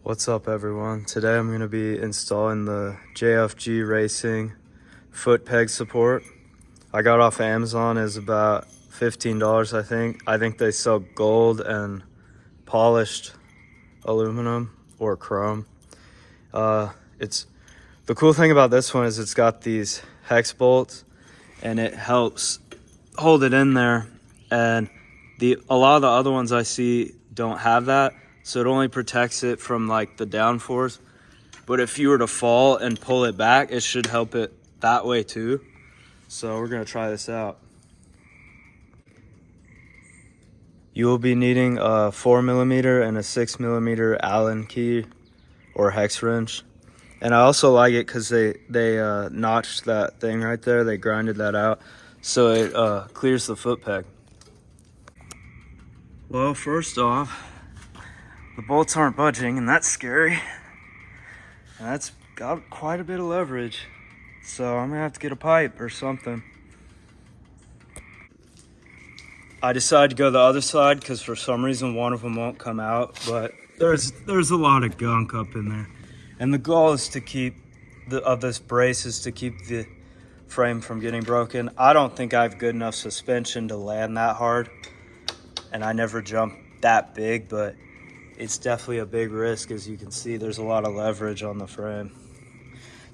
What's up everyone? Today I'm going to be installing the JFG Racing foot peg support. I got off Amazon is about $15 I think. I think they sell gold and polished aluminum or chrome. It's the cool thing about this one is it's got these hex bolts and it helps hold it in there, and a lot of the other ones I see don't have that. So it only protects it from like the downforce. But if you were to fall and pull it back, it should help it that way too. So we're gonna try this out. You will be needing a 4mm and a 6mm Allen key or hex wrench. And I also like it because they notched that thing right there. They grinded that out. So it clears the foot peg. Well, first off, the bolts aren't budging, and that's scary. And that's got quite a bit of leverage. So I'm gonna have to get a pipe or something. I decided to go the other side because for some reason one of them won't come out, but there's a lot of gunk up in there. And the goal is to keep this brace is to keep the frame from getting broken. I don't think I have good enough suspension to land that hard, and I never jumped that big, but it's definitely a big risk. As you can see, there's a lot of leverage on the frame.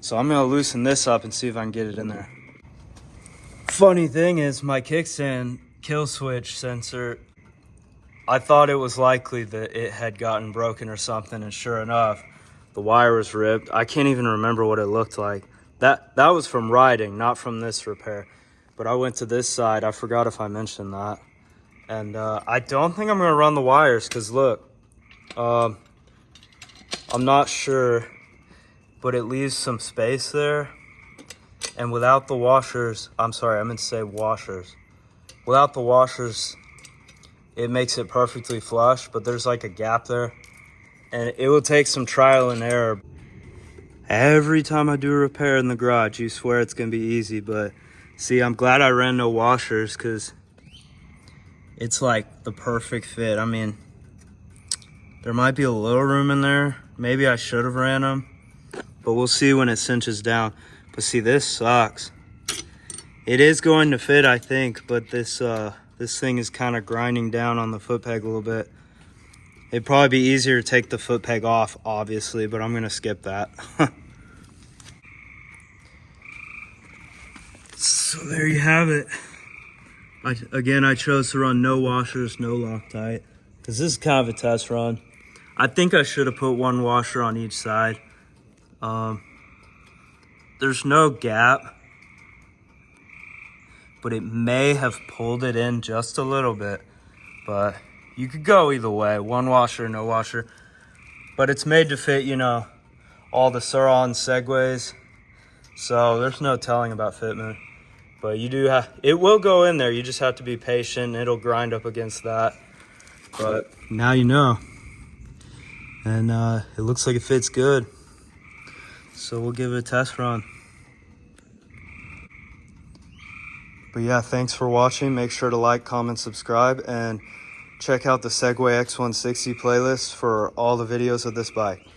So I'm gonna loosen this up and see if I can get it in there. Funny thing is, my kickstand kill switch sensor, I thought it was likely that it had gotten broken or something, and sure enough, the wire was ripped. I can't even remember what it looked like. That was from riding, not from this repair. But I went to this side, I forgot if I mentioned that. And I don't think I'm gonna run the wires, because look, I'm not sure, but it leaves some space there. And without the washers, I'm sorry, I meant to say washers. Without the washers, it makes it perfectly flush, but there's like a gap there. And it will take some trial and error. Every time I do a repair in the garage, you swear it's gonna be easy, but see, I'm glad I ran no washers, because it's like the perfect fit. I mean, there might be a little room in there. Maybe I should have ran them, but we'll see when it cinches down. But see, this sucks. It is going to fit, I think, but this thing is kind of grinding down on the foot peg a little bit. It'd probably be easier to take the foot peg off, obviously, but I'm gonna skip that. So there you have it. Again, I chose to run no washers, no Loctite, because this is kind of a test run. I think I should have put one washer on each side. There's no gap, but it may have pulled it in just a little bit, but you could go either way, one washer, no washer. But it's made to fit, you know, all the Sur-ron segways, so there's no telling about fitment. But you do have, it will go in there, you just have to be patient. It'll grind up against that. But now you know. And it looks like it fits good. So we'll give it a test run. But yeah, thanks for watching. Make sure to like, comment, subscribe, and check out the Segway X160 playlist for all the videos of this bike.